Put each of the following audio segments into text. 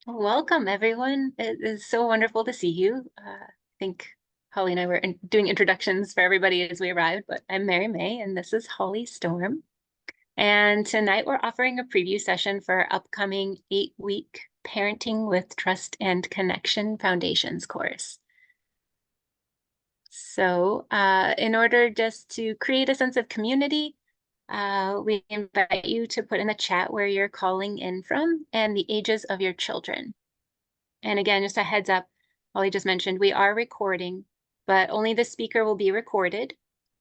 Welcome, everyone. It is so wonderful to see you. I think Holly and I were doing introductions for everybody as we arrived, but I'm Mary May, and this is Holly Storm. And tonight we're offering a preview session for our upcoming 8-week Parenting with Trust and Connection Foundations course. So in order just to create a sense of community, we invite you to put in the chat where you're calling in from and the ages of your children. And again, just a heads up, Holly just mentioned, we are recording, but only the speaker will be recorded.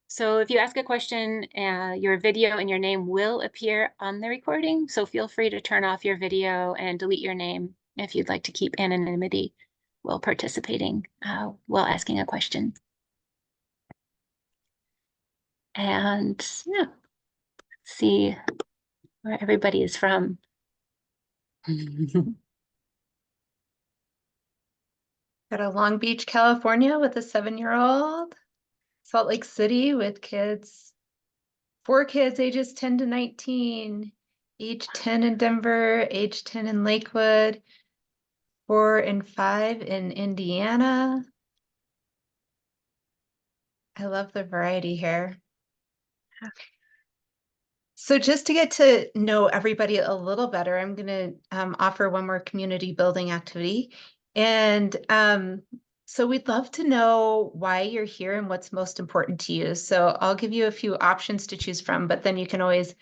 So if you ask a question, your video and your name will appear on the recording. So feel free to turn off your video and delete your name if you'd like to keep anonymity while participating, while asking a question. And yeah, see where everybody is from. Go to Long Beach, California with a 7-year-old. Salt Lake City with kids, 4 kids ages 10 to 19, age 10 in Denver, age 10 in Lakewood, 4 and 5 in Indiana. I love the variety here. So just to get to know everybody a little better, I'm going to offer one more community building activity. And so we'd love to know why you're here and what's most important to you. So I'll give you a few options to choose from, but then you can always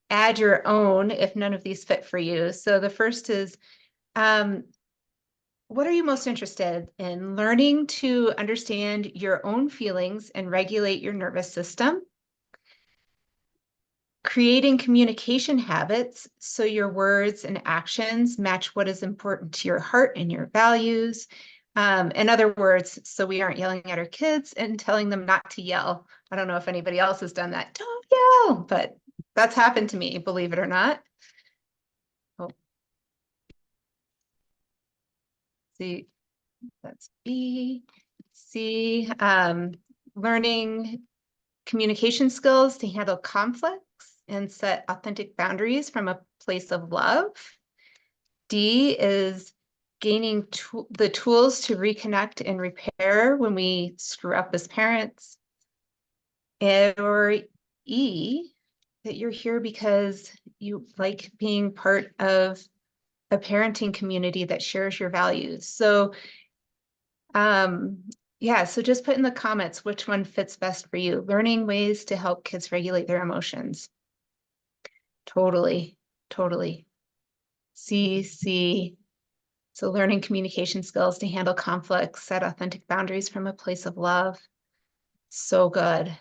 add your own if none of these fit for you. So the first is, what are you most interested in? Learning to understand your own feelings and regulate your nervous system. Creating communication habits so your words and actions match what is important to your heart and your values. In other words, so we aren't yelling at our kids and telling them not to yell. I don't know if anybody else has done that. Don't yell, but that's happened to me, believe it or not. Oh. See, that's B. C, learning communication skills to handle conflicts and set authentic boundaries from a place of love. D is gaining the tools to reconnect and repair when we screw up as parents. Or E, that you're here because you like being part of a parenting community that shares your values. So yeah, so just put in the comments which one fits best for you. Learning ways to help kids regulate their emotions. Totally, totally. C. So learning communication skills to handle conflicts, set authentic boundaries from a place of love. So good.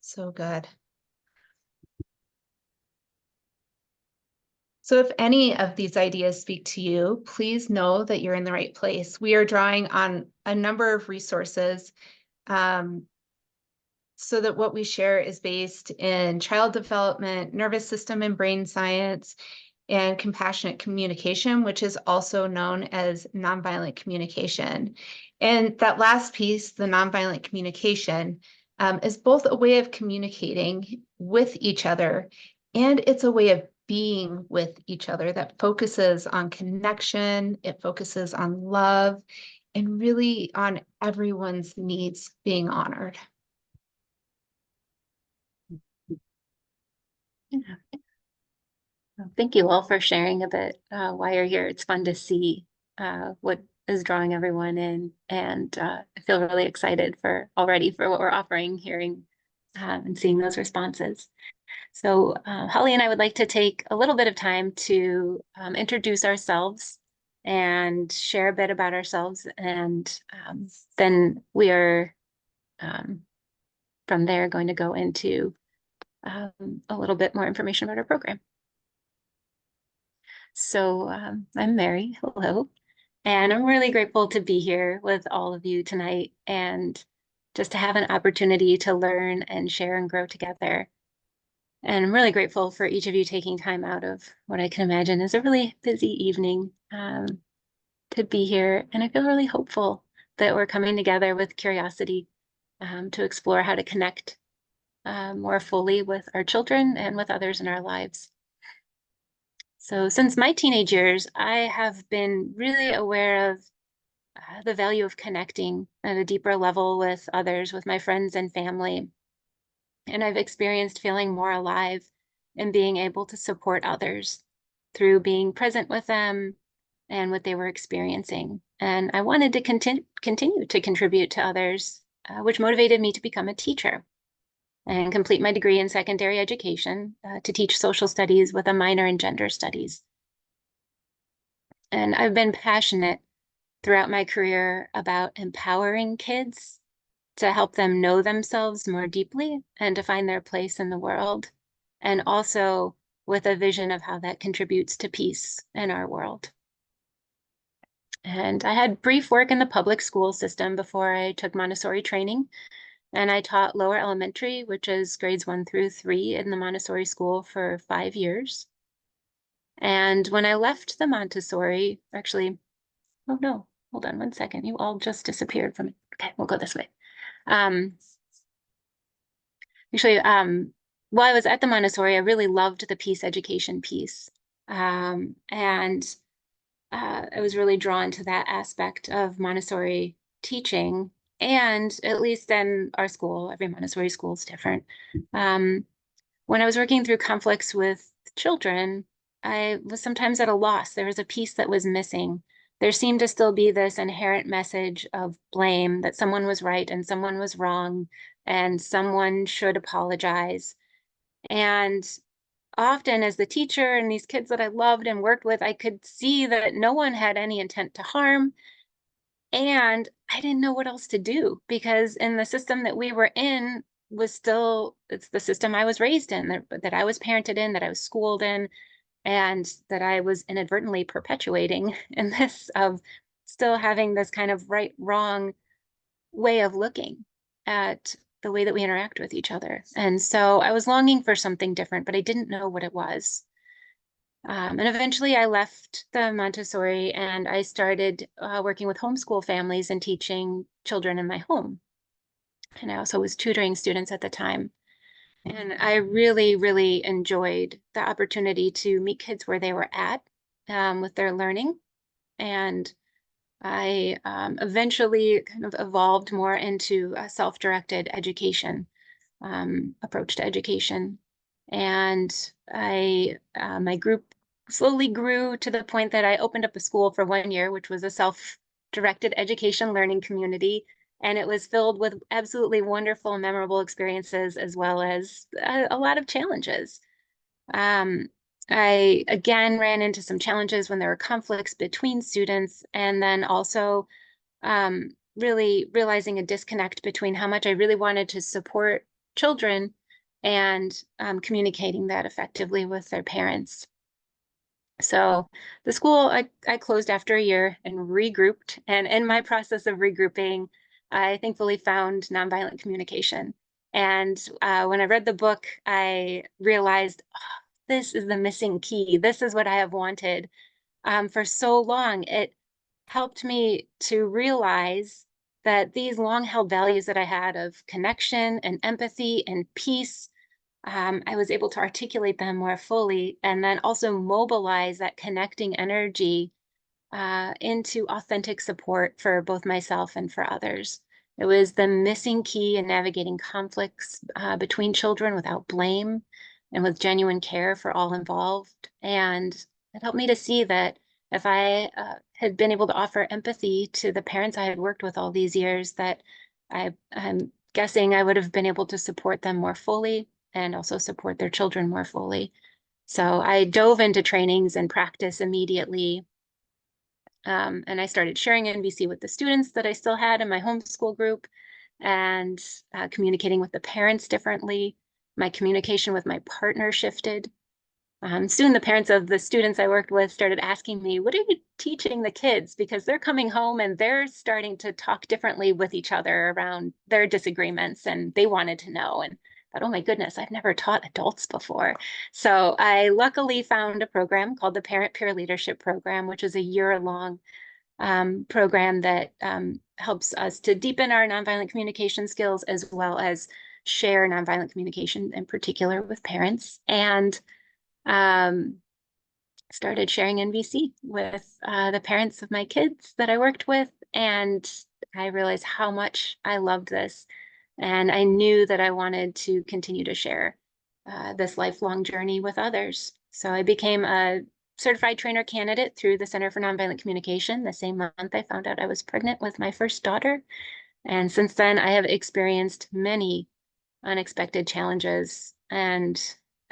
So good. So if any of these ideas speak to you, please know that you're in the right place. We are drawing on a number of resources so that what we share is based in child development, nervous system and brain science, and compassionate communication, which is also known as nonviolent communication. And that last piece, the nonviolent communication, is both a way of communicating with each other, and it's a way of being with each other that focuses on connection, it focuses on love, and really on everyone's needs being honored. Yeah. Well, thank you all for sharing a bit why you're here. It's fun to see what is drawing everyone in, and I feel really excited already for what we're offering, hearing and seeing those responses. So Holly and I would like to take a little bit of time to introduce ourselves and share a bit about ourselves, and then we are from there going to go into a little bit more information about our program. So I'm Mary, hello, and I'm really grateful to be here with all of you tonight and just to have an opportunity to learn and share and grow together. And I'm really grateful for each of you taking time out of what I can imagine is a really busy evening to be here. And I feel really hopeful that we're coming together with curiosity to explore how to connect more fully with our children and with others in our lives. So since my teenage years, I have been really aware of the value of connecting at a deeper level with others, with my friends and family. And I've experienced feeling more alive and being able to support others through being present with them and what they were experiencing. And I wanted to continue to contribute to others, which motivated me to become a teacher and complete my degree in secondary education to teach social studies with a minor in gender studies. And I've been passionate throughout my career about empowering kids to help them know themselves more deeply and to find their place in the world, and also with a vision of how that contributes to peace in our world. And I had brief work in the public school system before I took Montessori training, and I taught lower elementary, which is grades 1 through 3 in the Montessori school for 5 years. And when I left the Montessori, actually, oh no, hold on 1 second. You all just disappeared from it. Okay, we'll go this way. Um, Actually, while I was at the Montessori, I really loved the peace education piece. And I was really drawn to that aspect of Montessori teaching. And at least in our school, every Montessori school is different. Um, when I was working through conflicts with children, I was sometimes at a loss. There was a piece that was missing. There seemed to still be this inherent message of blame that someone was right and someone was wrong and someone should apologize. And often, as the teacher and these kids that I loved and worked with, I could see that no one had any intent to harm. And I didn't know what else to do because in the system that we were in was still, it's the system I was raised in, that I was parented in, that I was schooled in, and that I was inadvertently perpetuating in this of still having this kind of right, wrong way of looking at the way that we interact with each other. And so I was longing for something different, but I didn't know what it was. And eventually I left the Montessori and I started working with homeschool families and teaching children in my home. And I also was tutoring students at the time. And I really, really enjoyed the opportunity to meet kids where they were at with their learning. And I eventually kind of evolved more into a self-directed education approach to education. And my group slowly grew to the point that I opened up a school for 1 year, which was a self-directed education learning community. And it was filled with absolutely wonderful, memorable experiences, as well as a lot of challenges. Um, I again ran into some challenges when there were conflicts between students, and then also really realizing a disconnect between how much I really wanted to support children and communicating that effectively with their parents. So the school I closed after a year and regrouped. And in my process of regrouping, I thankfully found nonviolent communication. And when I read the book, I realized, oh, this is the missing key. This is what I have wanted for so long. It helped me to realize that these long held values that I had of connection and empathy and peace, I was able to articulate them more fully and then also mobilize that connecting energy into authentic support for both myself and for others. It was the missing key in navigating conflicts between children without blame and with genuine care for all involved. And it helped me to see that if I had been able to offer empathy to the parents I had worked with all these years, that I'm guessing I would have been able to support them more fully and also support their children more fully. So I dove into trainings and practice immediately, and I started sharing NVC with the students that I still had in my homeschool group and communicating with the parents differently. My communication with my partner shifted. Soon the parents of the students I worked with started asking me, what are you teaching the kids? Because they're coming home and they're starting to talk differently with each other around their disagreements, and they wanted to know. And I thought, oh my goodness, I've never taught adults before. So I luckily found a program called the Parent Peer Leadership Program, which is a year-long program that helps us to deepen our nonviolent communication skills as well as share nonviolent communication in particular with parents. And um, started sharing NVC with the parents of my kids that I worked with, and I realized how much I loved this. And I knew that I wanted to continue to share this lifelong journey with others. So I became a certified trainer candidate through the Center for Nonviolent Communication the same month I found out I was pregnant with my first daughter. And since then, I have experienced many unexpected challenges. And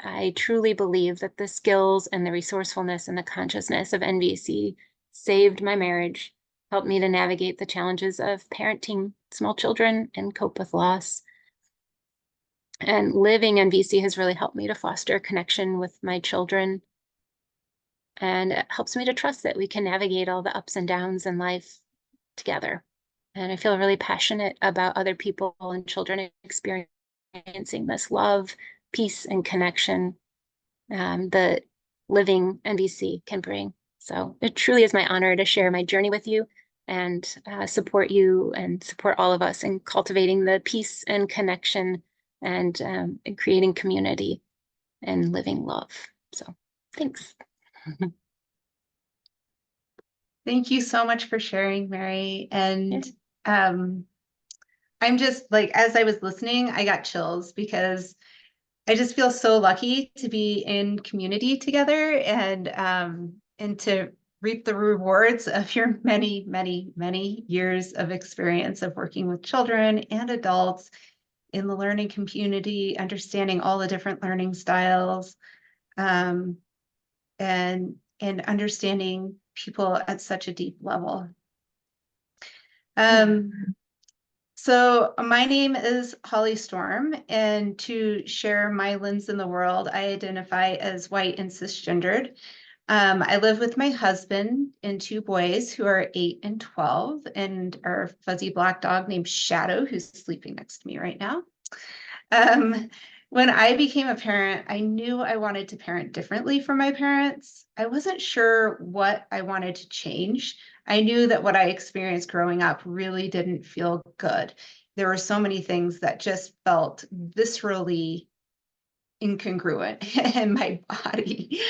I truly believe that the skills and the resourcefulness and the consciousness of NVC saved my marriage, helped me to navigate the challenges of parenting small children and cope with loss. And living NVC has really helped me to foster connection with my children. And it helps me to trust that we can navigate all the ups and downs in life together. And I feel really passionate about other people and children experiencing this love, peace, and connection that living NVC can bring. So it truly is my honor to share my journey with you and support you and support all of us in cultivating the peace and connection and creating community and living love. So thanks. Thank you so much for sharing, Mary. Yeah. And I'm just like, as I was listening, I got chills because I just feel so lucky to be in community together and to reap the rewards of your many, many, many years of experience of working with children and adults in the learning community, understanding all the different learning styles, um, and understanding people at such a deep level. So my name is Holly Storm, and to share my lens in the world, I identify as white and cisgendered. I live with my husband and two boys who are 8 and 12, and our fuzzy black dog named Shadow, who's sleeping next to me right now. When I became a parent, I knew I wanted to parent differently from my parents. I wasn't sure what I wanted to change. I knew that what I experienced growing up really didn't feel good. There were so many things that just felt viscerally incongruent in my body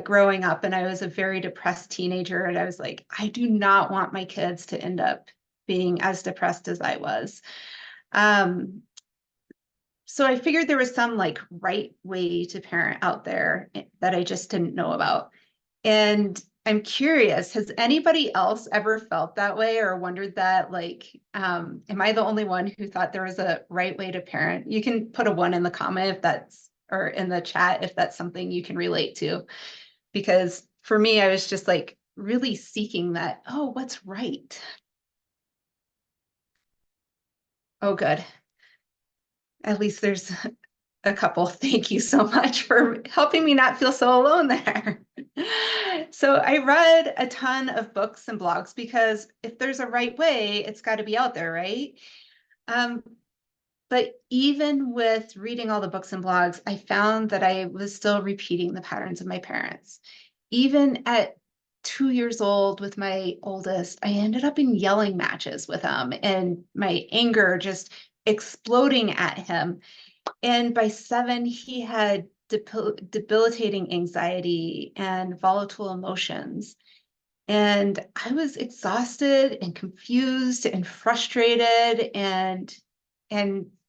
growing up. And I was a very depressed teenager. And I was like, I do not want my kids to end up being as depressed as I was. So I figured there was some like right way to parent out there that I just didn't know about. And I'm curious, has anybody else ever felt that way or wondered that, like, am I the only one who thought there was a right way to parent? You can put a 1 in the comment if that's, or in the chat if that's something you can relate to. Because for me, I was just like really seeking that, oh, what's right? Oh, good. At least there's a couple. Thank you so much for helping me not feel so alone there. So I read a ton of books and blogs because if there's a right way, it's got to be out there, right? But even with reading all the books and blogs, I found that I was still repeating the patterns of my parents. Even at 2 years old with my oldest, I ended up in yelling matches with him and my anger just exploding at him. And by 7, he had debilitating anxiety and volatile emotions. And I was exhausted and confused and frustrated and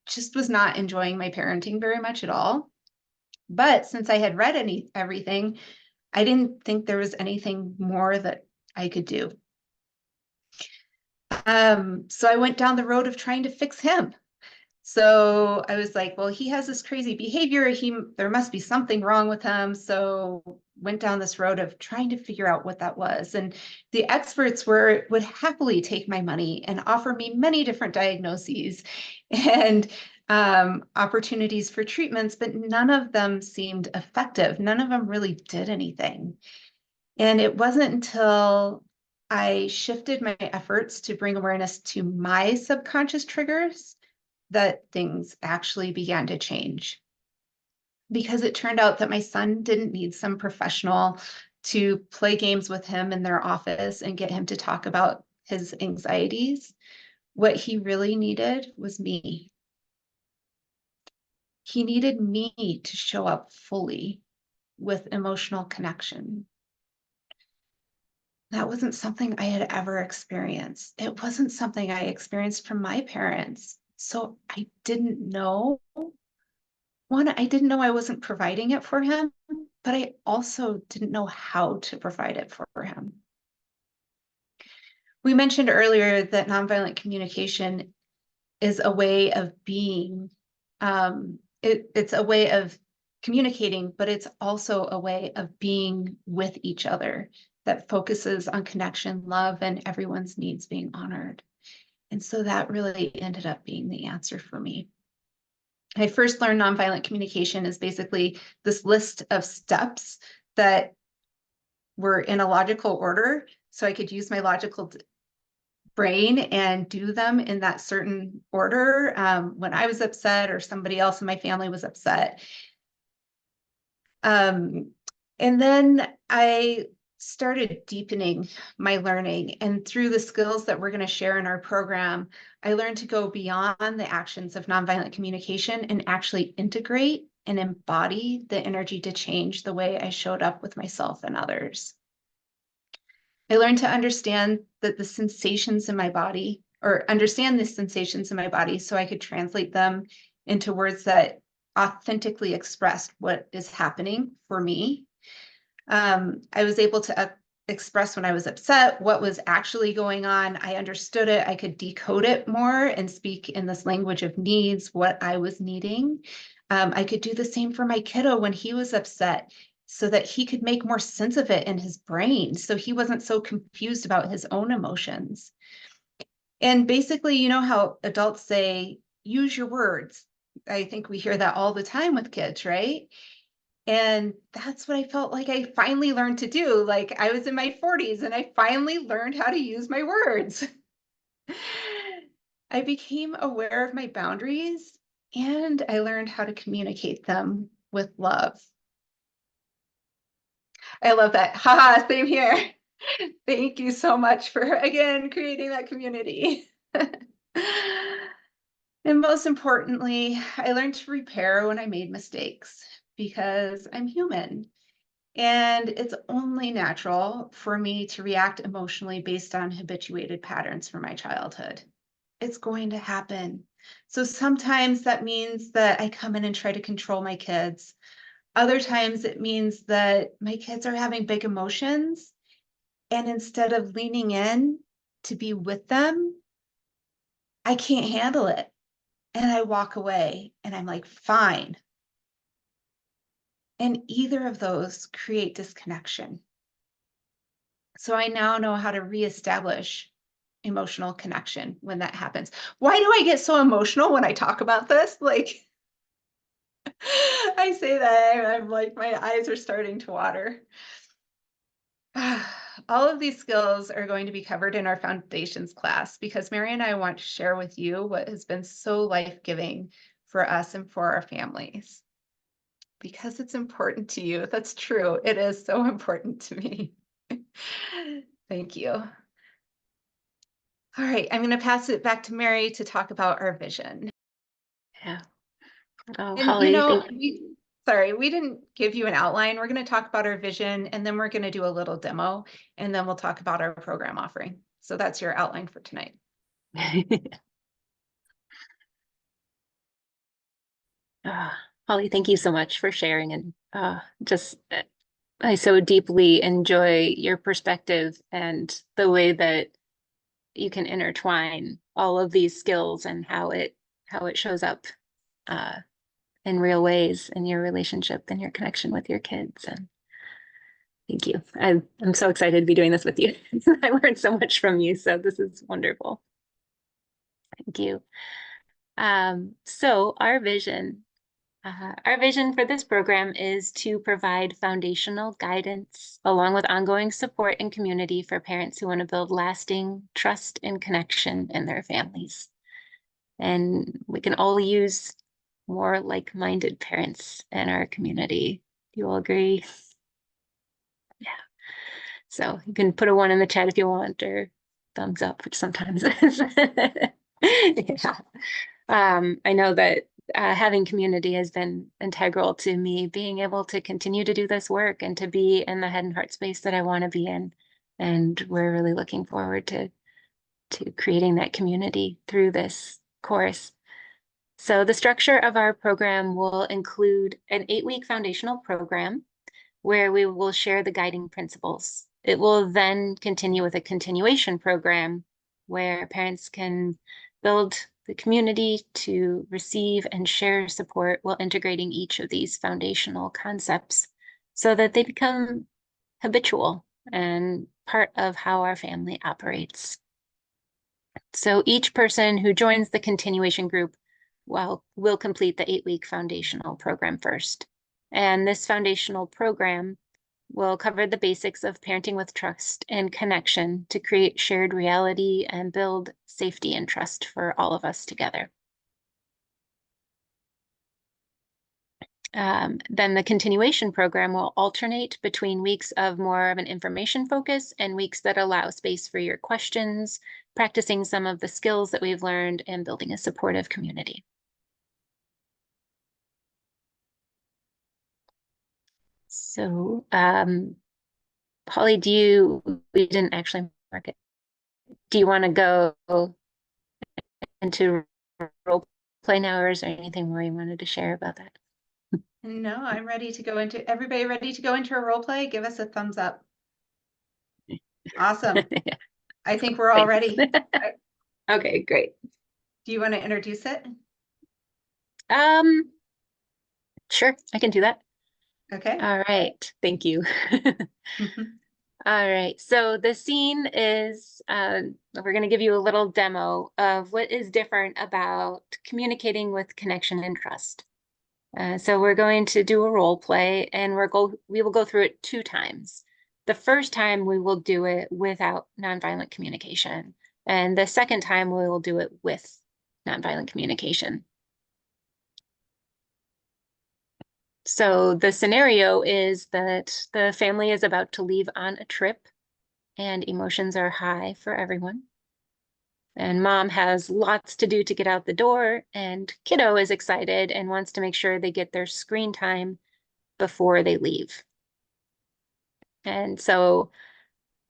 just was not enjoying my parenting very much at all. But since I had read everything, I didn't think there was anything more that I could do. So I went down the road of trying to fix him. So I was like, well, he has this crazy behavior. There must be something wrong with him. So went down this road of trying to figure out what that was. And the experts would happily take my money and offer me many different diagnoses and opportunities for treatments, but none of them seemed effective. None of them really did anything. And it wasn't until I shifted my efforts to bring awareness to my subconscious triggers that things actually began to change. Because it turned out that my son didn't need some professional to play games with him in their office and get him to talk about his anxieties. What he really needed was me. He needed me to show up fully with emotional connection. That wasn't something I had ever experienced. It wasn't something I experienced from my parents. So I didn't know. One, I didn't know I wasn't providing it for him, but I also didn't know how to provide it for him. We mentioned earlier that nonviolent communication is a way of being. It's a way of communicating, but it's also a way of being with each other that focuses on connection, love, and everyone's needs being honored. And so that really ended up being the answer for me. I first learned nonviolent communication is basically this list of steps that were in a logical order. So I could use my logical brain and do them in that certain order when I was upset or somebody else in my family was upset. And then I started deepening my learning. And through the skills that we're going to share in our program, I learned to go beyond the actions of nonviolent communication and actually integrate and embody the energy to change the way I showed up with myself and others. I learned to understand that the sensations in my body, or understand the sensations in my body so I could translate them into words that authentically expressed what is happening for me. I was able to express when I was upset, what was actually going on. I understood it. I could decode it more and speak in this language of needs, what I was needing. I could do the same for my kiddo when he was upset so that he could make more sense of it in his brain. So he wasn't so confused about his own emotions. And basically, you know how adults say, use your words. I think we hear that all the time with kids, right? And that's what I felt like I finally learned to do. Like I was in my 40s and I finally learned how to use my words. I became aware of my boundaries and I learned how to communicate them with love. I love that. Haha, same here. Thank you so much for, again, creating that community. And most importantly, I learned to repair when I made mistakes because I'm human. And it's only natural for me to react emotionally based on habituated patterns from my childhood. It's going to happen. So sometimes that means that I come in and try to control my kids. Other times it means that my kids are having big emotions. And instead of leaning in to be with them, I can't handle it. And I walk away and I'm like, fine. And either of those create disconnection. So I now know how to reestablish emotional connection when that happens. Why do I get so emotional when I talk about this? Like, I say that I'm like, my eyes are starting to water. All of these skills are going to be covered in our foundations class because Mary and I want to share with you what has been so life-giving for us and for our families. Because it's important to you. That's true. It is so important to me. Thank you. All right, I'm going to pass it back to Mary to talk about our vision. Yeah. Oh, And you Holly, know, thank you. we didn't give you an outline. We're going to talk about our vision and then we're going to do a little demo and then we'll talk about our program offering. So that's your outline for tonight. Holly, thank you so much for sharing and just I so deeply enjoy your perspective and the way that you can intertwine all of these skills and how it shows up uh, in real ways in your relationship and your connection with your kids. And thank you. I'm so excited to be doing this with you. I learned so much from you, so this is wonderful. Thank you. So our vision for this program is to provide foundational guidance along with ongoing support and community for parents who want to build lasting trust and connection in their families. And we can all use more like-minded parents in our community. Do you all agree? Yeah. So you can put a 1 in the chat if you want, or thumbs up, which sometimes is. Yeah. I know that having community has been integral to me being able to continue to do this work and to be in the head and heart space that I want to be in. And we're really looking forward to creating that community through this course. So the structure of our program will include an 8-week foundational program where we will share the guiding principles. It will then continue with a continuation program where parents can build the community to receive and share support while integrating each of these foundational concepts so that they become habitual and part of how our family operates. So each person who joins the continuation group will complete the 8-week foundational program first. And this foundational program will cover the basics of parenting with trust and connection to create shared reality and build safety and trust for all of us together. Then the continuation program will alternate between weeks of more of an information focus and weeks that allow space for your questions, practicing some of the skills that we've learned, and building a supportive community. So, Holly, we didn't actually mark it. Do you want to go into role play now, or is there anything more you wanted to share about that? No, I'm ready to go into, everybody ready to go into a role play? Give us a thumbs up. Awesome. Yeah, I think we're all thanks. ready. Okay, great. Do you want to introduce it? Sure, I can do that. Okay. All right, thank you. All right, so the scene is, we're going to give you a little demo of what is different about communicating with connection and trust. So we're going to do a role play and we will go through it 2 times. The first time we will do it without nonviolent communication. And the second time we will do it with nonviolent communication. So the scenario is that the family is about to leave on a trip and emotions are high for everyone. And mom has lots to do to get out the door, and kiddo is excited and wants to make sure they get their screen time before they leave. And so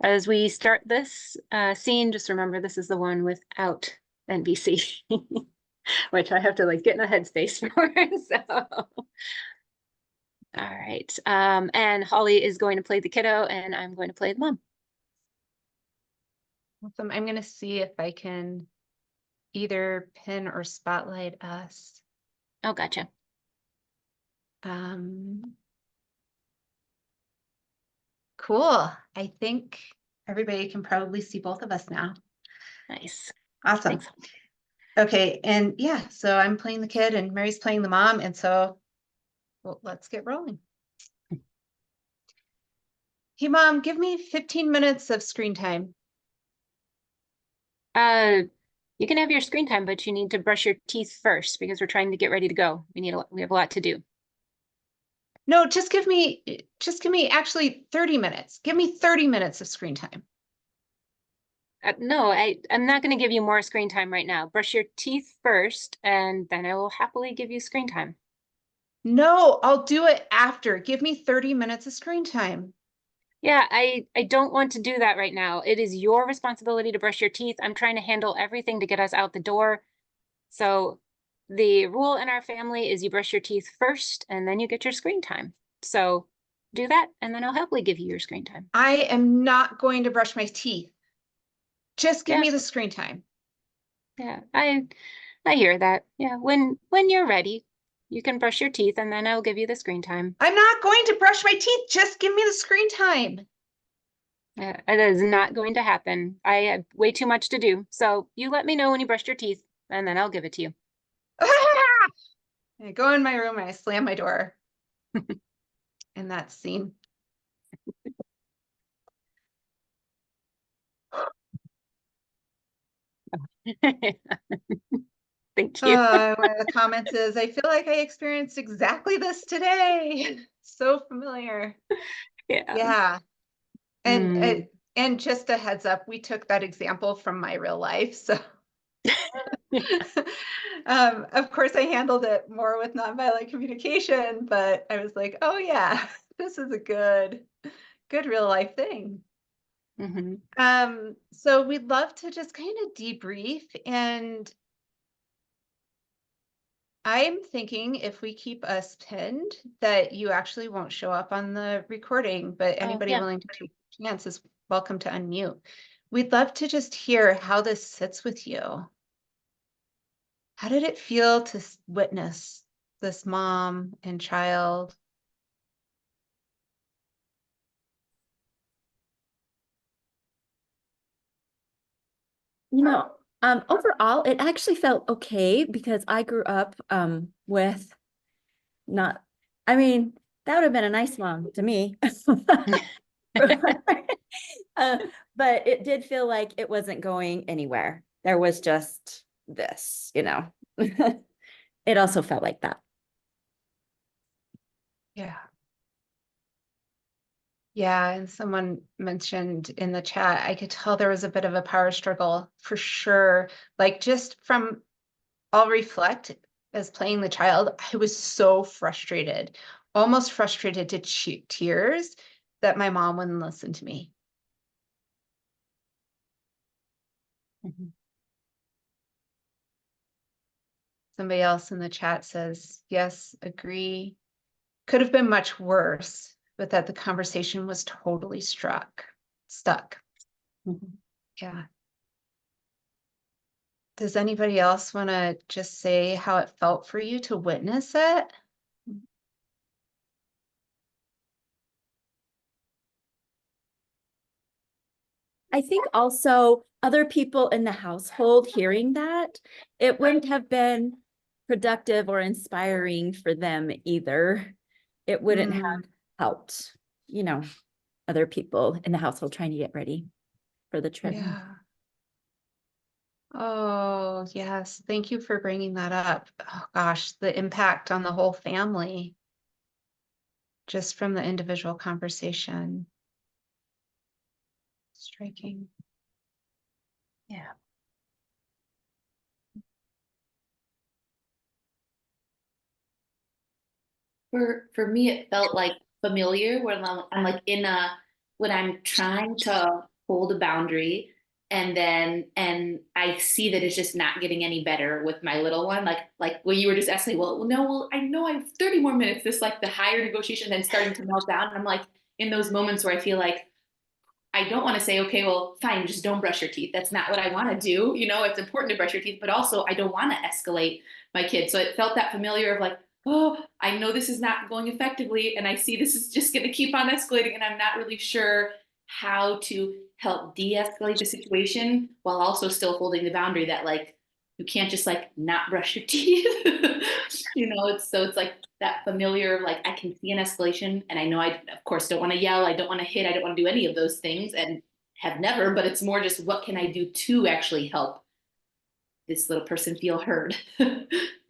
as we start this scene, just remember this is the one without NVC, which I have to like get in a headspace for. So, all right. And Holly is going to play the kiddo and I'm going to play the mom. Awesome. I'm going to see if I can either pin or spotlight us. Oh, gotcha. Cool. I think everybody can probably see both of us now. Nice. Awesome. Thanks. Okay. And yeah, so I'm playing the kid and Mary's playing the mom. And so well, let's get rolling. Hey, mom, give me 15 minutes of screen time. You can have your screen time, but you need to brush your teeth first because we're trying to get ready to go. We have a lot to do. No, just give me actually 30 minutes. Give me 30 minutes of screen time. No, I'm not going to give you more screen time right now. Brush your teeth first, and then I will happily give you screen time. No, I'll do it after. Give me 30 minutes of screen time. Yeah, I don't want to do that right now. It is your responsibility to brush your teeth. I'm trying to handle everything to get us out the door. So the rule in our family is you brush your teeth first, and then you get your screen time. So do that, and then I'll happily give you your screen time. I am not going to brush my teeth. Just give Yeah. me the screen time. Yeah, I hear that. Yeah, when you're ready, you can brush your teeth and then I'll give you the screen time. I'm not going to brush my teeth. Just give me the screen time. It is not going to happen. I have way too much to do. So you let me know when you brushed your teeth and then I'll give it to you. I go in my room and I slam my door. In that scene. Thank you. One of the comments is, I feel like I experienced exactly this today. So familiar. Yeah. Yeah. And Mm. and just a heads up, we took that example from my real life. So Of course, I handled it more with nonviolent communication, but I was like, oh yeah, this is a good real life thing. Mhm. So we'd love to just kind of debrief, and I'm thinking if we keep us pinned, that you actually won't show up on the recording, but Oh, anybody yeah. willing to take a chance is welcome to unmute. We'd love to just hear how this sits with you. How did it feel to witness this mom and child? Overall, it actually felt okay because I grew up with not, I mean, that would have been a nice mom to me. Uh, but it did feel like it wasn't going anywhere. There was just this, you know. It also felt like that. Yeah. Yeah, and someone mentioned in the chat, I could tell there was a bit of a power struggle for sure. Like just from, I'll reflect as playing the child, I was so frustrated, almost frustrated to tears that my mom wouldn't listen to me. Mhm. Somebody else in the chat says, yes, agree. Could have been much worse, but that the conversation was totally stuck. Mhm. Yeah. Does anybody else want to just say how it felt for you to witness it? I think also other people in the household hearing that, it wouldn't have been productive or inspiring for them either. It wouldn't Mm, have helped, you know, other people in the household trying to get ready for the trip. yeah. Oh, yes. Thank you for bringing that up. Oh, gosh, the impact on the whole family just from the individual conversation. Striking. Yeah. For me, it felt like familiar when I'm like in a when I'm trying to hold a boundary and I see that it's just not getting any better with my little one. Like well, you were just asking, well, no, well, I know I have 30 more minutes. This like the higher negotiation, then starting to melt down. And I'm like in those moments where I feel like I don't want to say, okay, well, fine, just don't brush your teeth. That's not what I want to do. You know, it's important to brush your teeth, but also I don't want to escalate my kid. So it felt that familiar of like, oh, I know this is not going effectively. And I see this is just going to keep on escalating. And I'm not really sure how to help de-escalate the situation while also still holding the boundary that like, you can't just like not brush your teeth. It's like that familiar of like I can see an escalation and I know I of course don't want to yell, I don't want to hit, I don't want to do any of those things and have never, but it's more just what can I do to actually help this little person feel heard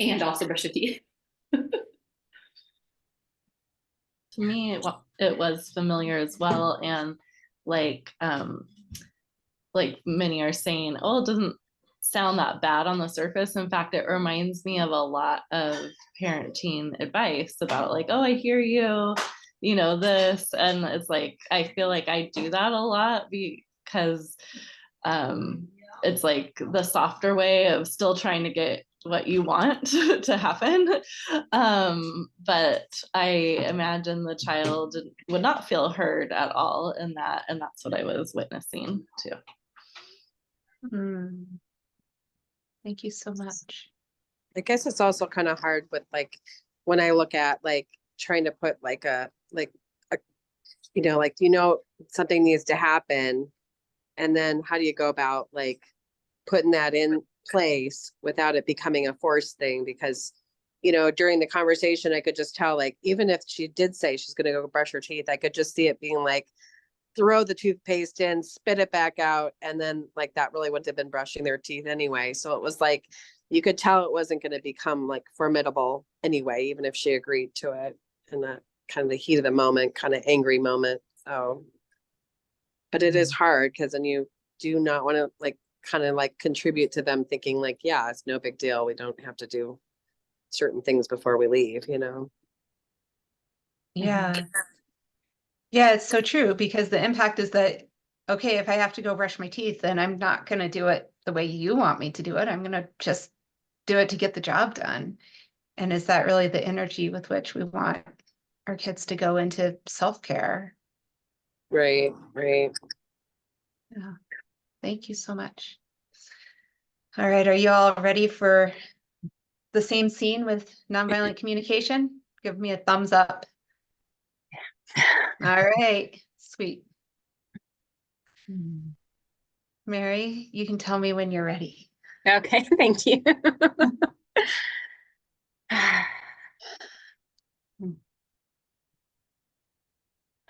and also brush their teeth. To me, it was familiar as well. And like, like many are saying, oh, it doesn't sound that bad on the surface. In fact, it reminds me of a lot of parenting advice about like, oh, I hear you, you know, this. And it's like, I feel like I do that a lot because it's like the softer way of still trying to get what you want to happen. But I imagine the child would not feel heard at all in that. And that's what I was witnessing too. Mm, thank you so much. I guess it's also kind of hard with like when I look at like trying to put like a like something needs to happen, and then how do you go about like putting that in place without it becoming a forced thing? Because during the conversation I could just tell, like, even if she did say she's going to go brush her teeth, I could just see it being like, throw the toothpaste in, spit it back out, and then like that really wouldn't have been brushing their teeth anyway. So it was like you could tell it wasn't going to become like formidable anyway, even if she agreed to it in that kind of the heat of the moment, kind of angry moment. So, but it is hard because then you do not want to like kind of like contribute to them thinking like, yeah, it's no big deal. We don't have to do certain things before we leave, you know? Yeah. Yeah, it's so true because the impact is that, okay, if I have to go brush my teeth, then I'm not going to do it the way you want me to do it. I'm going to just do it to get the job done. And is that really the energy with which we want our kids to go into self-care? Right, right. Yeah. Thank you so much. All right, are you all ready for the same scene with nonviolent communication? Give me a thumbs up. All right, sweet. Mary, you can tell me when you're ready. Okay, thank you.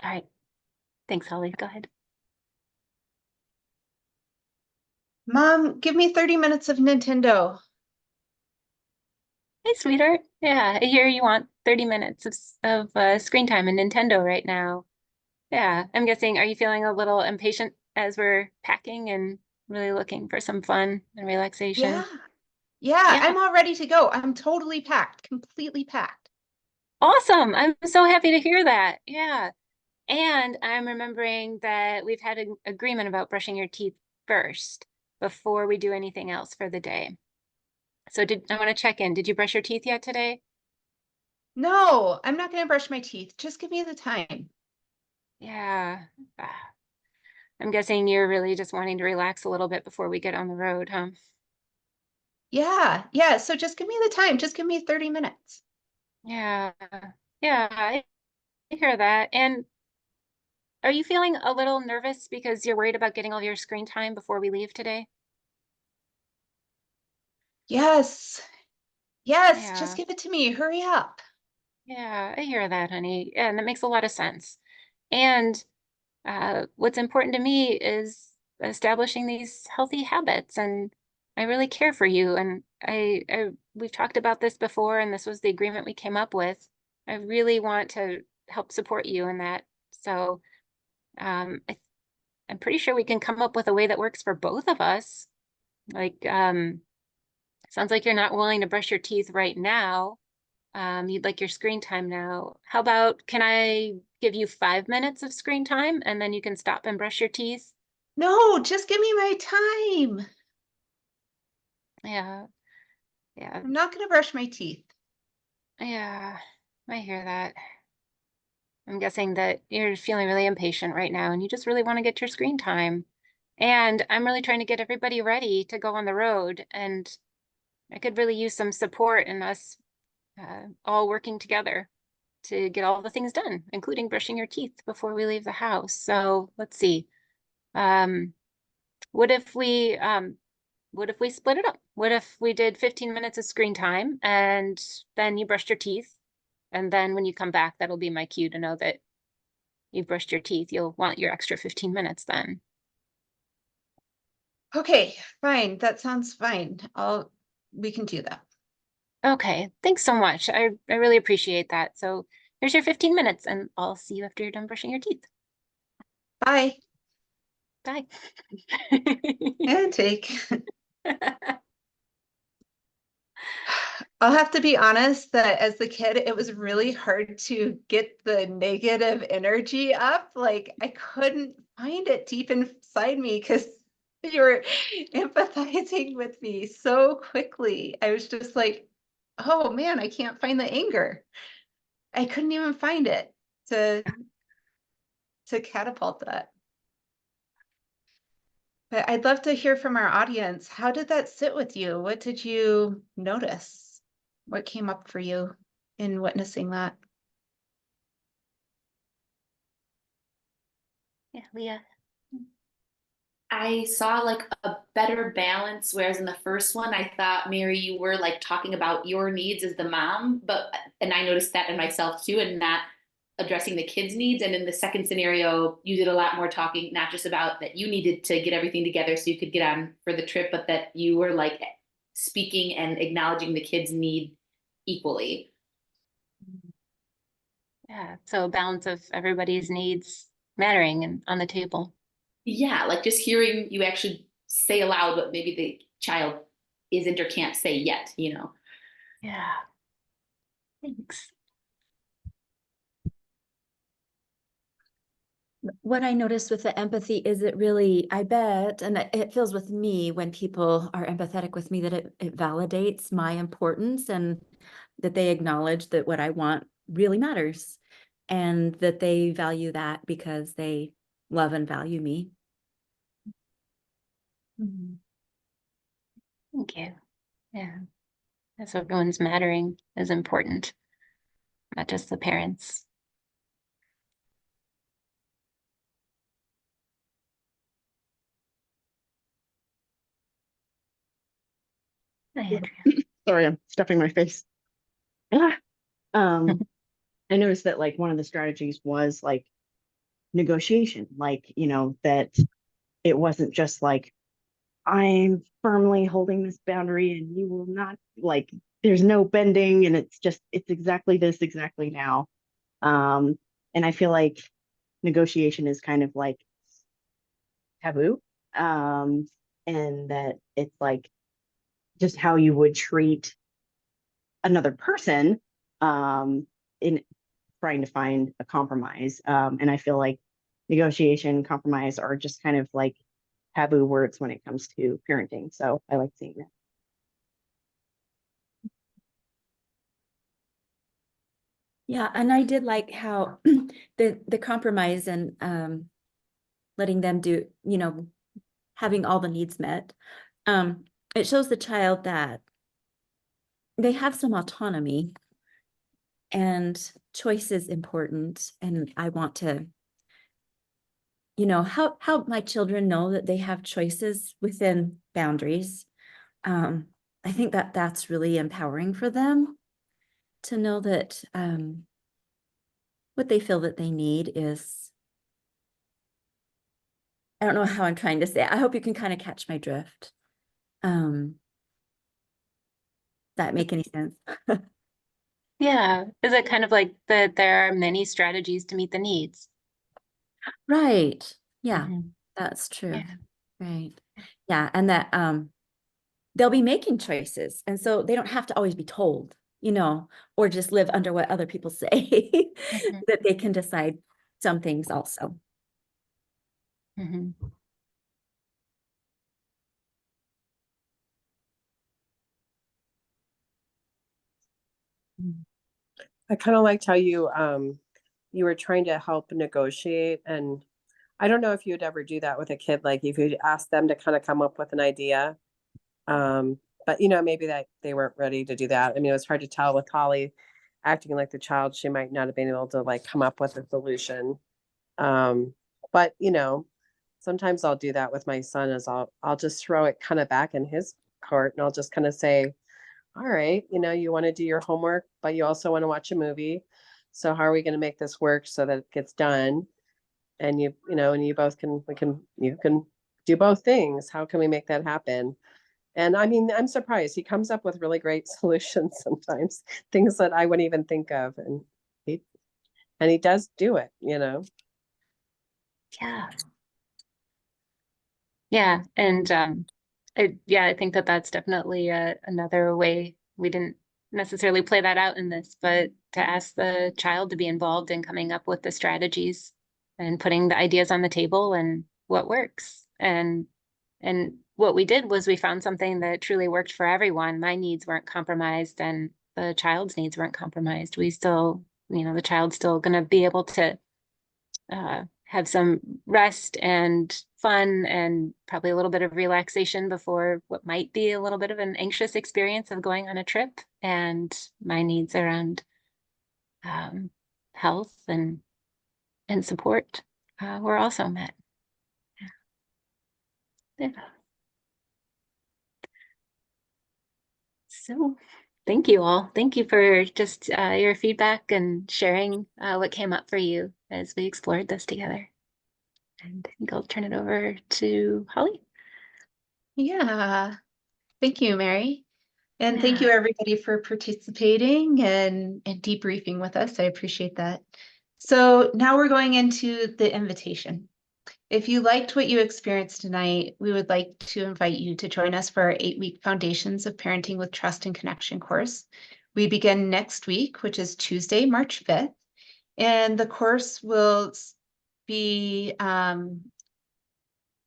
All right. Thanks, Holly. Go ahead. Mom, give me 30 minutes of Nintendo. Hey, sweetheart. Yeah, I hear you want 30 minutes of screen time in Nintendo right now. Yeah, I'm guessing, are you feeling a little impatient as we're packing and really looking for some fun and relaxation? Yeah, Yeah. I'm all ready to go. I'm totally packed, completely packed. Awesome. I'm so happy to hear that. Yeah. And I'm remembering that we've had an agreement about brushing your teeth first before we do anything else for the day. So I want to check in. Did you brush your teeth yet today? No, I'm not going to brush my teeth. Just give me the time. Yeah. I'm guessing you're really just wanting to relax a little bit before we get on the road, huh? Yeah. So just give me the time. Just give me 30 minutes. Yeah. Yeah, I hear that. And are you feeling a little nervous because you're worried about getting all your screen time before we leave today? Yes. Just Yeah. give it to me. Hurry up. Yeah, I hear that, honey. And that makes a lot of sense. And what's important to me is establishing these healthy habits, and I really care for you. And we've talked about this before, and this was the agreement we came up with. I really want to help support you in that. So I'm pretty sure we can come up with a way that works for both of us. Like, sounds like you're not willing to brush your teeth right now. You'd like your screen time now. How about, can I give you 5 minutes of screen time and then you can stop and brush your teeth? No, just give me my time. Yeah, yeah, I'm not going to brush my teeth. yeah, I hear that. I'm guessing that you're feeling really impatient right now and you just really want to get your screen time. And I'm really trying to get everybody ready to go on the road. And I could really use some support in us all working together to get all the things done, including brushing your teeth before we leave the house. So let's see. Um, what if we split it up? What if we did 15 minutes of screen time and then you brushed your teeth? And then when you come back, that'll be my cue to know that you've brushed your teeth. You'll want your extra 15 minutes then. Okay, fine. That sounds fine. We can do that. Okay, thanks so much. I really appreciate that. So here's your 15 minutes and I'll see you after you're done brushing your teeth. Bye. Bye. And take. I'll have to be honest that as the kid, it was really hard to get the negative energy up. Like I couldn't find it deep inside me because you were empathizing with me so quickly. I was just like, oh man, I can't find the anger. I couldn't even find it to catapult that. But I'd love to hear from our audience. How did that sit with you? What did you notice? What came up for you in witnessing that? Yeah, Leah. I saw like a better balance, whereas in the first one, I thought, Mary, you were like talking about your needs as the mom, and I noticed that in myself too, and not addressing the kids' needs. And in the second scenario, you did a lot more talking, not just about that you needed to get everything together so you could get on for the trip, but that you were like speaking and acknowledging the kids' need equally. Yeah, so a balance of everybody's needs mattering and on the table. Yeah, like just hearing you actually say aloud what maybe the child isn't or can't say yet, you know? Yeah. Thanks. What I noticed with the empathy is it really, I bet, and it feels with me when people are empathetic with me that it validates my importance and that they acknowledge that what I want really matters and that they value that because they love and value me. Thank you. Yeah. That's everyone's mattering is important, not just the parents. Hi, Andrea. Sorry, I'm stuffing my face. Ah. I noticed that like one of the strategies was like negotiation, like, you know, that it wasn't just like, I'm firmly holding this boundary and you will not, like, there's no bending and it's exactly this, exactly now. And I feel like negotiation is kind of like taboo. And that it's like just how you would treat another person in trying to find a compromise. And I feel like negotiation, compromise are just kind of like taboo words when it comes to parenting. So I like seeing that. Yeah, and I did like how the compromise and letting them do, you know, having all the needs met. It shows the child that they have some autonomy and choice is important. And I want to, you know, help my children know that they have choices within boundaries. I think that that's really empowering for them to know that what they feel that they need is, I don't know how I'm trying to say it. I hope you can kind of catch my drift. That make any sense? Yeah. Is it kind of like that there are many strategies to meet the needs? Right. Yeah, Mhm. that's true. Yeah. Right. Yeah. And that they'll be making choices. And so they don't have to always be told, you know, or just live under what other people say, Mhm. that they can decide some things also. Mhm. I kind of liked how you were trying to help negotiate, and I don't know if you'd ever do that with a kid, like if you'd ask them to kind of come up with an idea. But you know, maybe that they weren't ready to do that. I mean, it was hard to tell with Holly acting like the child, she might not have been able to like come up with a solution. But you know, sometimes I'll do that with my son is I'll just throw it kind of back in his court and I'll just kind of say, all right, you know, you want to do your homework, but you also want to watch a movie. So how are we going to make this work so that it gets done? And you know, and you both can, you can do both things. How can we make that happen? And I mean, I'm surprised he comes up with really great solutions sometimes, things that I wouldn't even think of. And he does do it, you know. Yeah. Yeah. And I think that that's definitely another way. We didn't necessarily play that out in this, but to ask the child to be involved in coming up with the strategies and putting the ideas on the table and what works. And what we did was we found something that truly worked for everyone. My needs weren't compromised and the child's needs weren't compromised. We still, you know, the child's still going to be able to have some rest and fun and probably a little bit of relaxation before what might be a little bit of an anxious experience of going on a trip. And my needs around health and support were also met. Yeah. So thank you all. Thank you for just your feedback and sharing what came up for you as we explored this together. And I think I'll turn it over to Holly. Yeah, thank you, Mary. And thank Yeah. you everybody for participating and debriefing with us. I appreciate that. So now we're going into the invitation. If you liked what you experienced tonight, we would like to invite you to join us for our 8-week Foundations of Parenting with Trust and Connection course. We begin next week, which is Tuesday, March 5th, and the course will be at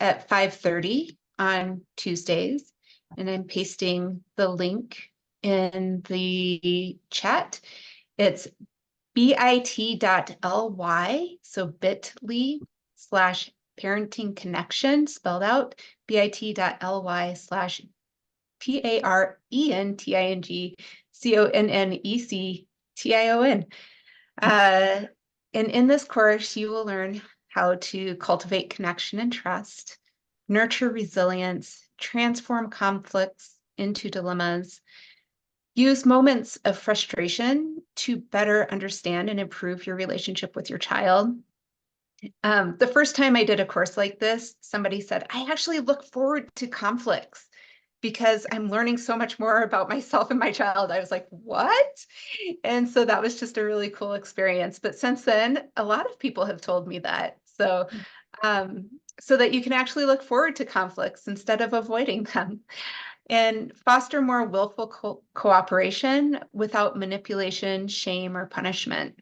5:30 on Tuesdays, and I'm pasting the link in the chat. It's bit.ly, so bit.ly/parenting connection, spelled out, bit.ly/parentingconnection. And in this course, you will learn how to cultivate connection and trust, nurture resilience, transform conflicts into dilemmas, use moments of frustration to better understand and improve your relationship with your child. The first time I did a course like this, somebody said, I actually look forward to conflicts because I'm learning so much more about myself and my child. I was like, what? And so that was just a really cool experience. But since then, a lot of people have told me that. So, so that you can actually look forward to conflicts instead of avoiding them, and foster more willful cooperation without manipulation, shame, or punishment.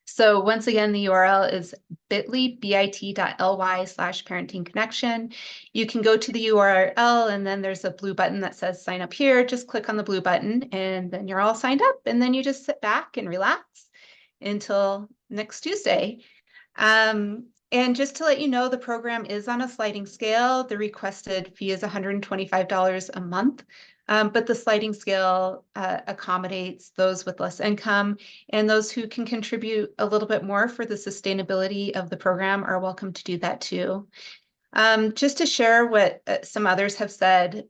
So once again, the URL is bit.ly/parenting connection. You can go to the URL and then there's a blue button that says sign up here. Just click on the blue button and then you're all signed up, and then you just sit back and relax until next Tuesday. And just to let you know, the program is on a sliding scale. The requested fee is $125 a month, but the sliding scale accommodates those with less income, and those who can contribute a little bit more for the sustainability of the program are welcome to do that too. Just to share what some others have said,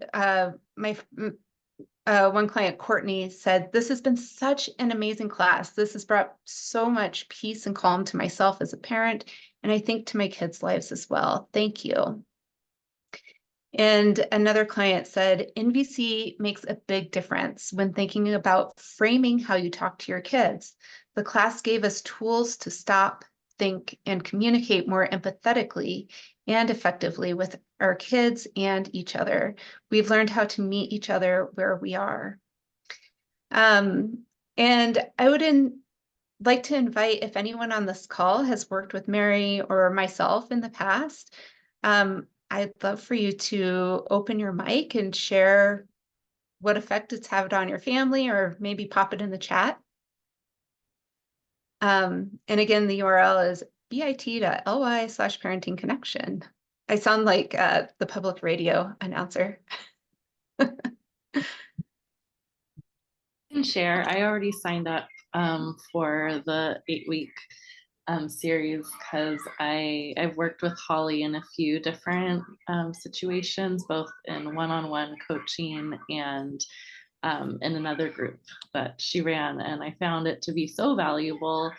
one client, Courtney, said, this has been such an amazing class. This has brought so much peace and calm to myself as a parent, and I think to my kids' lives as well. Thank you. And another client said, NVC makes a big difference when thinking about framing how you talk to your kids. The class gave us tools to stop, think, and communicate more empathetically and effectively with our kids and each other. We've learned how to meet each other where we are. And I would like to invite, if anyone on this call has worked with Mary or myself in the past, I'd love for you to open your mic and share what effect it's had on your family, or maybe pop it in the chat. And again, the URL is bit.ly/parenting connection. I sound like the public radio announcer. Can share. I already signed up for the 8-week series because I've worked with Holly in a few different situations, both in one-on-one coaching and in another group that she ran, and I found it to be so valuable,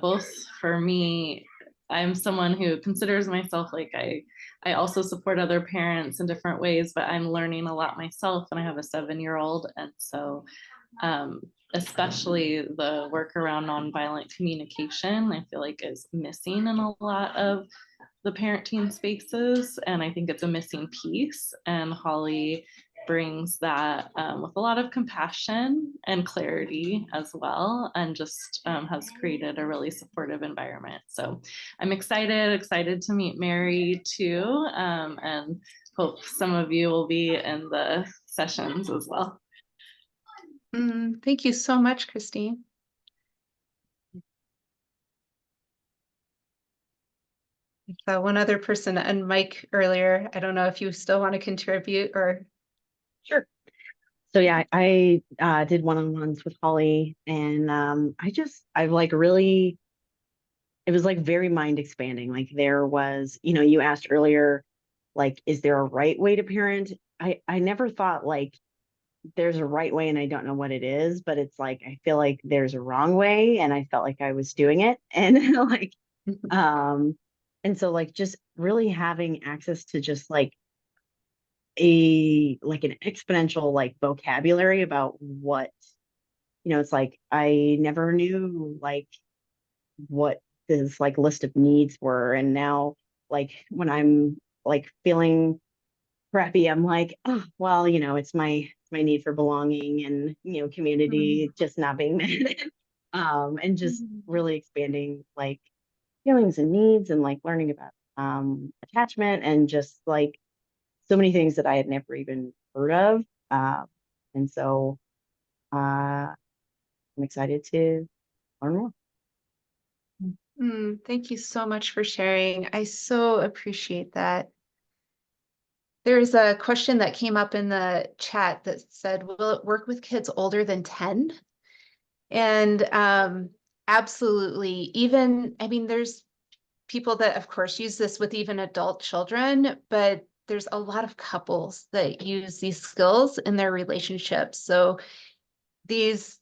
both for me. I'm someone who considers myself like I also support other parents in different ways, but I'm learning a lot myself, and I have a 7-year-old, and so especially the work around nonviolent communication, I feel like is missing in a lot of the parenting spaces, and I think it's a missing piece, and Holly brings that with a lot of compassion and clarity as well, and just has created a really supportive environment. So I'm excited to meet Mary too, and hope some of you will be in the sessions as well. Thank you so much, Christine. One other person and Mike earlier. I don't know if you still want to contribute or. Sure. So yeah, I did one-on-ones with Holly, and I've like really, it was like very mind expanding. Like there was, you asked earlier, like, is there a right way to parent? I never thought like there's a right way and I don't know what it is, but it's like I feel like there's a wrong way and I felt like I was doing it. And like and so like just really having access to just like an exponential like vocabulary about what, it's like I never knew like what this like list of needs were, and now like when I'm like feeling crappy, I'm like, oh, well, it's my need for belonging and, community just not being met. And just really expanding like feelings and needs and like learning about attachment and just like so many things that I had never even heard of. And so I'm excited to learn more. Thank you so much for sharing. I so appreciate that. There's a question that came up in the chat that said, will it work with kids older than 10? And absolutely. I mean, there's people that, of course, use this with even adult children, but there's a lot of couples that use these skills in their relationships. So these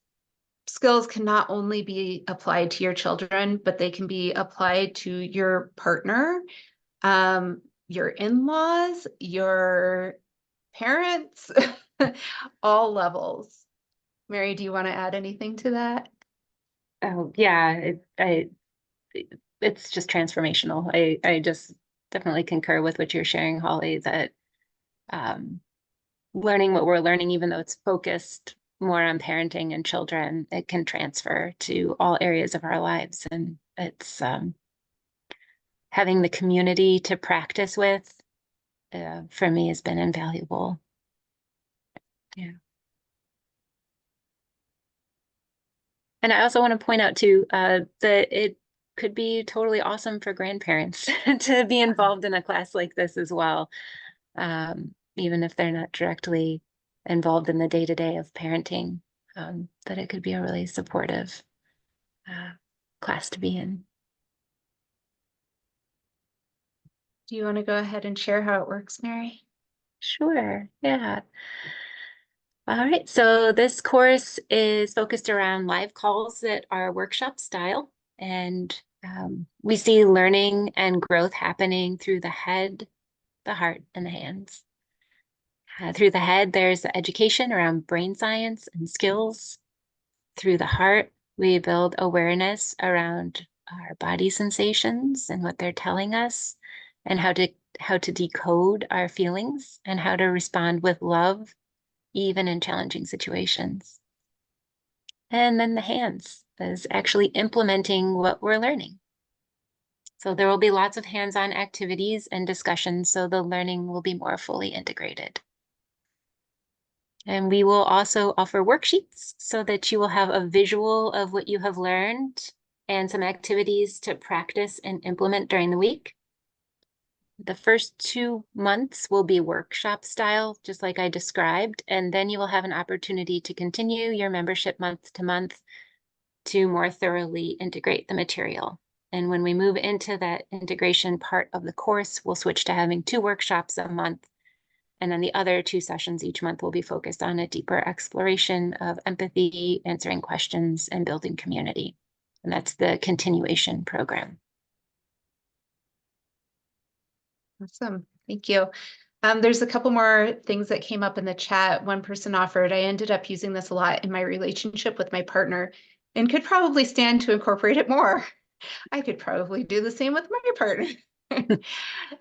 skills can not only be applied to your children, but they can be applied to your partner, your in-laws, your parents, all levels. Mary, do you want to add anything to that? Oh, yeah, it's just transformational. I just definitely concur with what you're sharing, Holly, that learning what we're learning, even though it's focused more on parenting and children, it can transfer to all areas of our lives. And it's having the community to practice with, for me, has been invaluable. Yeah. And I also want to point out too, that it could be totally awesome for grandparents to be involved in a class like this as well. Even if they're not directly involved in the day-to-day of parenting, that it could be a really supportive class to be in. Do you want to go ahead and share how it works, Mary? Sure, yeah. All right, so this course is focused around live calls that are workshop style, and we see learning and growth happening through the head, the heart, and the hands. Through the head, there's education around brain science and skills. Through the heart, we build awareness around our body sensations and what they're telling us, and how to decode our feelings and how to respond with love, even in challenging situations. And then the hands is actually implementing what we're learning. So there will be lots of hands-on activities and discussions, so the learning will be more fully integrated. And we will also offer worksheets so that you will have a visual of what you have learned and some activities to practice and implement during the week. The first 2 months will be workshop style, just like I described, and then you will have an opportunity to continue your membership month to month to more thoroughly integrate the material. And when we move into that integration part of the course, we'll switch to having 2 workshops a month. And then the other 2 sessions each month will be focused on a deeper exploration of empathy, answering questions, and building community. And that's the continuation program. Awesome. Thank you. There's a couple more things that came up in the chat. One person offered, I ended up using this a lot in my relationship with my partner and could probably stand to incorporate it more. I could probably do the same with my partner.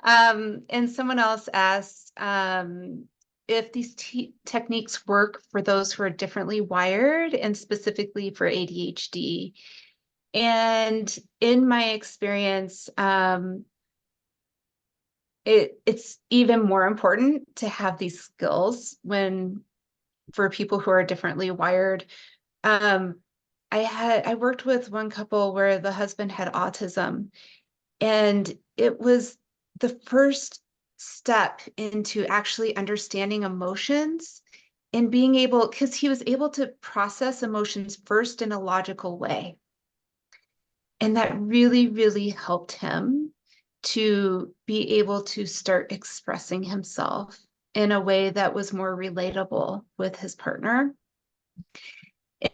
And someone else asked if these techniques work for those who are differently wired and specifically for ADHD. And in my experience, it's even more important to have these skills for people who are differently wired. I worked with one couple where the husband had autism, and it was the first step into actually understanding emotions and being able, because he was able to process emotions first in a logical way. And that really, really helped him to be able to start expressing himself in a way that was more relatable with his partner.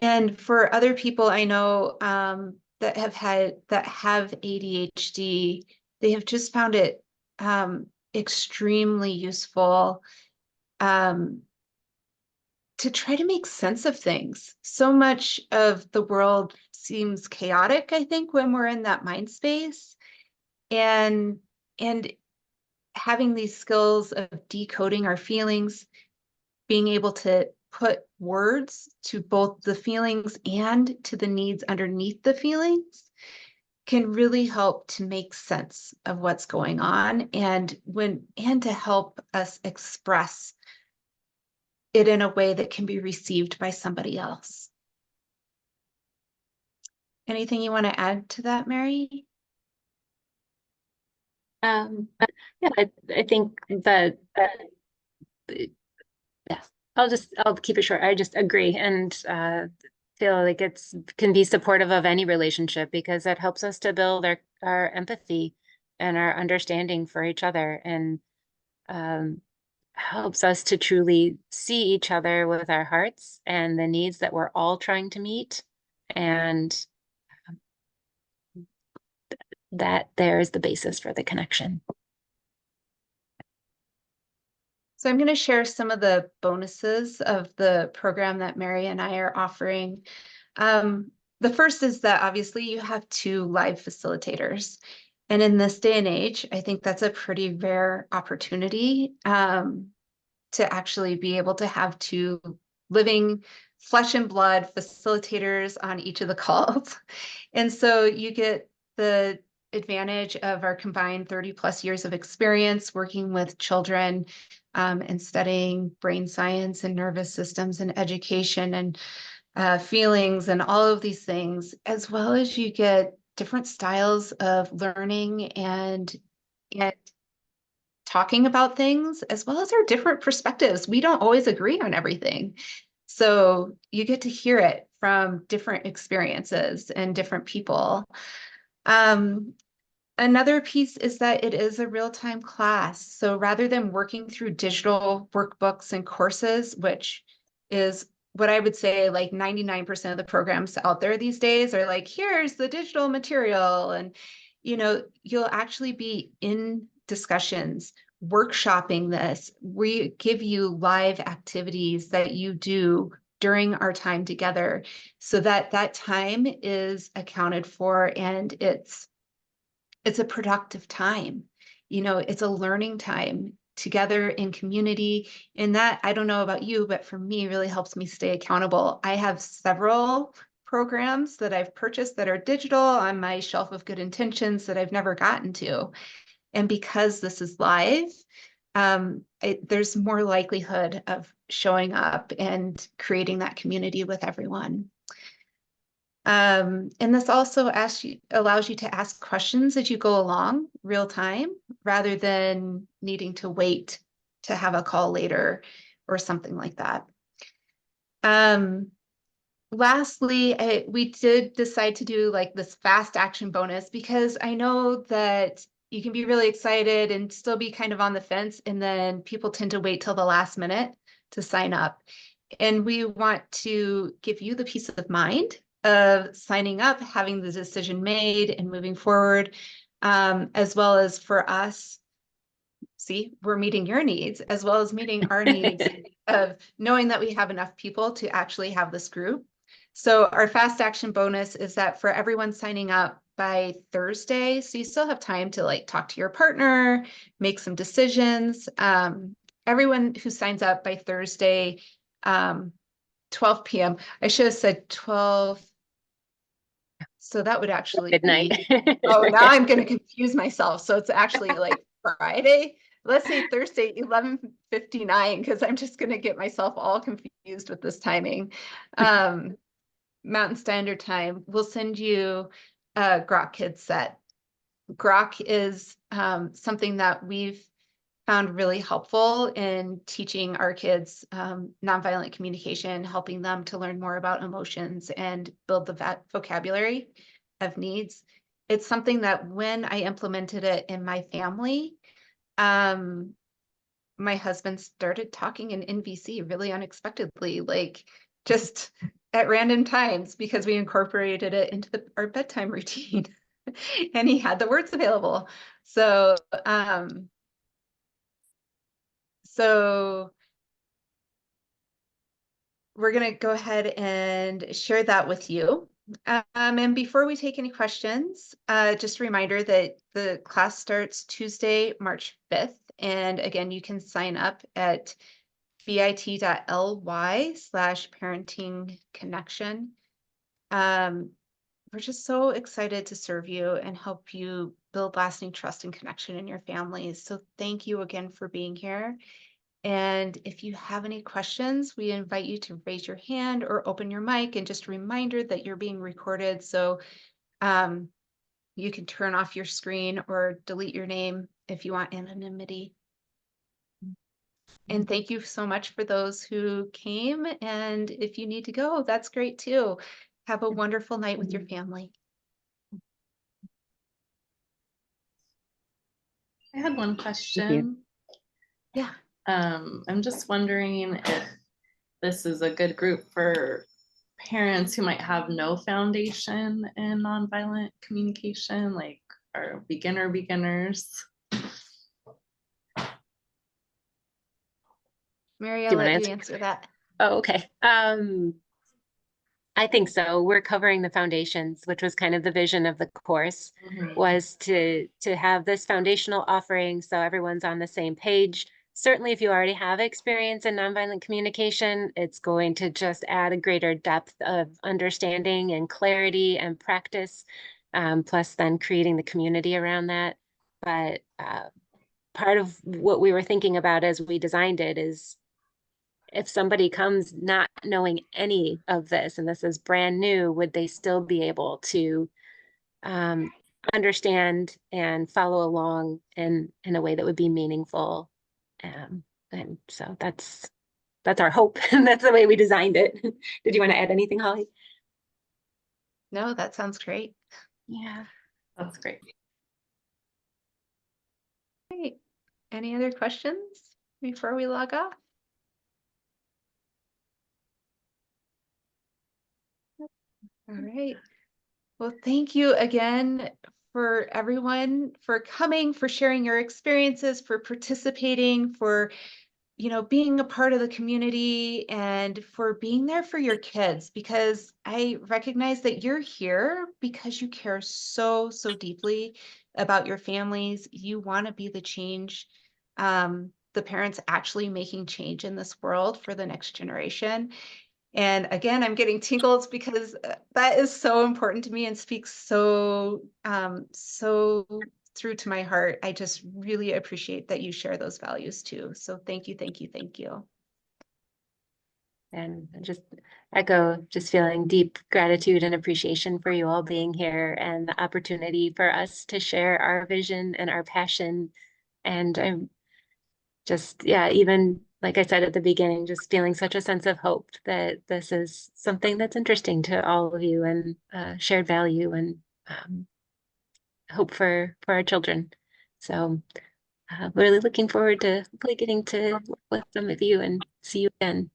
And for other people I know that have ADHD, they have just found it extremely useful to try to make sense of things. So much of the world seems chaotic, I think, when we're in that mind space. And and having these skills of decoding our feelings, being able to put words to both the feelings and to the needs underneath the feelings can really help to make sense of what's going on, and to help us express it in a way that can be received by somebody else. Anything you want to add to that, Mary? Yeah, I think that yeah, I'll keep it short. I just agree and feel like it's can be supportive of any relationship because it helps us to build our empathy and our understanding for each other, and helps us to truly see each other with our hearts and the needs that we're all trying to meet, and that there is the basis for the connection. So I'm going to share some of the bonuses of the program that Mary and I are offering. The first is that obviously you have 2 live facilitators. And in this day and age, I think that's a pretty rare opportunity to actually be able to have 2 living flesh and blood facilitators on each of the calls. And so you get the advantage of our combined 30+ years of experience working with children and studying brain science and nervous systems and education and feelings and all of these things, as well as you get different styles of learning and talking about things, as well as our different perspectives. We don't always agree on everything. So you get to hear it from different experiences and different people. Another piece is that it is a real-time class. So rather than working through digital workbooks and courses, which is what I would say like 99% of the programs out there these days are like, here's the digital material. And, you'll actually be in discussions, workshopping this. We give you live activities that you do during our time together so that that time is accounted for, and it's a productive time. It's a learning time together in community. And that, I don't know about you, but for me, really helps me stay accountable. I have several programs that I've purchased that are digital on my shelf of good intentions that I've never gotten to. And because this is live, there's more likelihood of showing up and creating that community with everyone. And this also allows you to ask questions as you go along real time, rather than needing to wait to have a call later or something like that. Lastly, we did decide to do like this fast action bonus because I know that you can be really excited and still be kind of on the fence, and then people tend to wait till the last minute to sign up. And we want to give you the peace of mind of signing up, having the decision made and moving forward, as well as for us, see, we're meeting your needs as well as meeting our needs of knowing that we have enough people to actually have this group. So our fast action bonus is that for everyone signing up by Thursday, so you still have time to like talk to your partner, make some decisions. Everyone who signs up by Thursday, 12 p.m. I should have said 12. So that would actually Midnight. oh, now I'm going to confuse myself. So it's actually like Friday. Let's say Thursday, 11:59, because I'm just going to get myself all confused with this timing. Mountain Standard Time. We'll send you a Grok Kids set. Grok is something that we've found really helpful in teaching our kids nonviolent communication, helping them to learn more about emotions and build the vocabulary of needs. It's something that when I implemented it in my family, my husband started talking in NVC really unexpectedly, like just at random times, because we incorporated it into our bedtime routine and he had the words available. So we're going to go ahead and share that with you. And before we take any questions, just a reminder that the class starts Tuesday, March 5th. And again, you can sign up at bit.ly/parenting connection. We're just so excited to serve you and help you build lasting trust and connection in your families. So thank you again for being here. And if you have any questions, we invite you to raise your hand or open your mic, and just a reminder that you're being recorded. So you can turn off your screen or delete your name if you want anonymity. And thank you so much for those who came. And if you need to go, that's great too. Have a wonderful night with your family. I had one question. Yeah. I'm just wondering if this is a good group for parents who might have no foundation in nonviolent communication, like are beginners. Mary, Do I'll you wanna let you answer? answer that. Oh, okay. I think so. We're covering the foundations, which was kind of the vision of the course, was to have this foundational offering so everyone's on the same page. Certainly, if you already have experience in nonviolent communication, it's going to just add a greater depth of understanding and clarity and practice, plus then creating the community around that. But part of what we were thinking about as we designed it is if somebody comes not knowing any of this and this is brand new, would they still be able to understand and follow along in a way that would be meaningful? And so that's our hope, and that's the way we designed it. Did you want to add anything, Holly? No, that sounds great. Yeah, that's great. Great. Any other questions before we log off? All right. Well, thank you again for everyone for coming, for sharing your experiences, for participating, for being a part of the community, and for being there for your kids, because I recognize that you're here because you care so, so deeply about your families. You want to be the change, the parents actually making change in this world for the next generation. And again, I'm getting tingles because that is so important to me and speaks so, so through to my heart. I just really appreciate that you share those values too. So thank you, thank you, thank you. and just echo just feeling deep gratitude and appreciation for you all being here and the opportunity for us to share our vision and our passion. And I'm just, yeah, even like I said at the beginning, just feeling such a sense of hope that this is something that's interesting to all of you, and shared value and hope for our children. So really looking forward to hopefully getting to work with some of you and see you again.